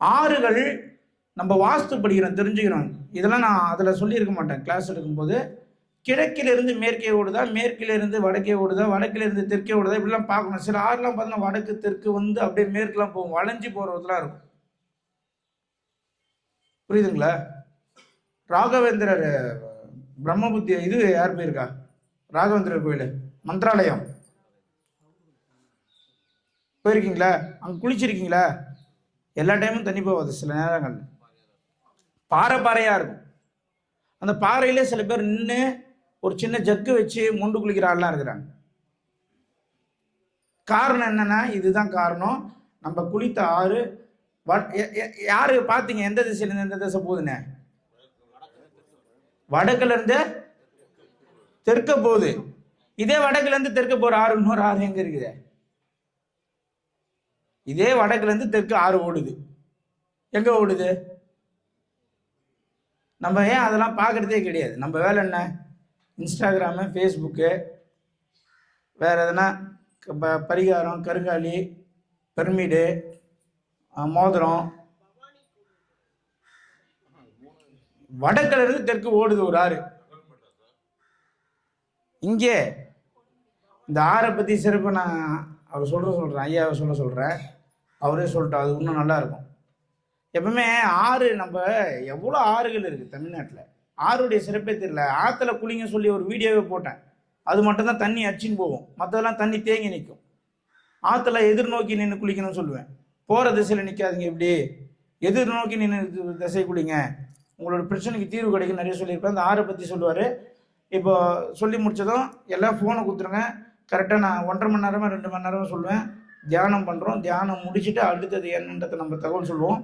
ஆறுகள் நம்ம வாஸ்து படிக்கிறோம், தெரிஞ்சுக்கிறோம். இதெல்லாம் நான் அதில் சொல்லியிருக்க மாட்டேன் கிளாஸ் எடுக்கும்போது. கிழக்கிலிருந்து மேற்கே ஓடுதா, மேற்கிலிருந்து வடக்கே ஓடுதா, வடக்கிலிருந்து தெற்கே ஓடுதா, இப்படிலாம் பார்க்கணும். சில ஆறுலாம் பார்த்தீங்கன்னா வடக்கு தெற்கு வந்து அப்படியே மேற்குலாம் போகும், வளைஞ்சி போகிறதுலாம் இருக்கும். புரியுதுங்களா? ராகவேந்திரர் பிரம்மபுத்தி இது யார் போயிருக்கா? ராகவேந்திரர் கோயில் மந்திராலயம் போயிருக்கீங்களா? அங்கே குளிச்சிருக்கீங்களா? எல்லா டைமும் தண்ணி போகாது, சில நேரங்கள் பாறையாக இருக்கும். அந்த பாறையிலே சில பேர் நின்று ஒரு சின்ன ஜக்கு வச்சு முண்டு குளிக்கிற ஆள்லாம் இருக்கிறாங்க. காரணம் என்னன்னா, இதுதான் காரணம். நம்ம குளித்த ஆறு யாரு பார்த்தீங்க? எந்த திசையிலேருந்து எந்த திசை போகுதுன்னு? வடக்குல இருந்து தெற்க போகுது. இதே வடக்குல இருந்து தெற்க போற ஆறு இன்னொரு ஆறு எங்க இருக்குது? இதே வடக்குல இருந்து தெற்கு ஆறு ஓடுது. எங்க ஓடுது? நம்ம ஏன் அதெல்லாம் பார்க்கறதே கிடையாது. நம்ம வேலை என்ன? இன்ஸ்டாகிராமு, ஃபேஸ்புக்கு, வேற எதனா பரிகாரம், கருங்காலி, பெர்மிடு, மோதிரம். வடக்குல இருந்து தெற்கு ஓடுது ஒரு ஆறு. இங்கே இந்த ஆறை பற்றி சிறப்பு நான் அவர் சொல்கிறேன், ஐயாவை சொல்கிறேன். அவரே சொல்லிட்டா, அது இன்னும் நல்லா இருக்கும். எப்பவுமே ஆறு, நம்ம எவ்வளோ ஆறுகள் இருக்குது தமிழ்நாட்டில், ஆறுடைய சிறப்பே தெரியல. ஆற்றுல குளிங்க சொல்லி ஒரு வீடியோவே போட்டேன். அது மட்டும்தான் தண்ணி அடிச்சின்னு போகும், மற்றதெல்லாம் தண்ணி தேங்கி நிற்கும். ஆற்றுல எதிர்நோக்கி நின்று குளிக்கணும்னு சொல்லுவேன். போகிற திசையில் நிற்காதீங்க, இப்படி எதிர்நோக்கி நின்று திசை குளிங்க, உங்களோட பிரச்சனைக்கு தீர்வு கிடைக்கும் நிறைய சொல்லியிருப்பேன். அந்த ஆறை பற்றி சொல்லுவார். இப்போ சொல்லி முடித்ததும் எல்லாம் ஃபோனை கொடுத்துருங்க. கரெக்டாக நான் 1.5 மணி நேரமாக 2 மணி நேரமாக சொல்லுவேன். தியானம் பண்ணுறோம். தியானம் முடிச்சுட்டு அடுத்தது என்னன்றதை நம்ம தகவல் சொல்லுவோம்.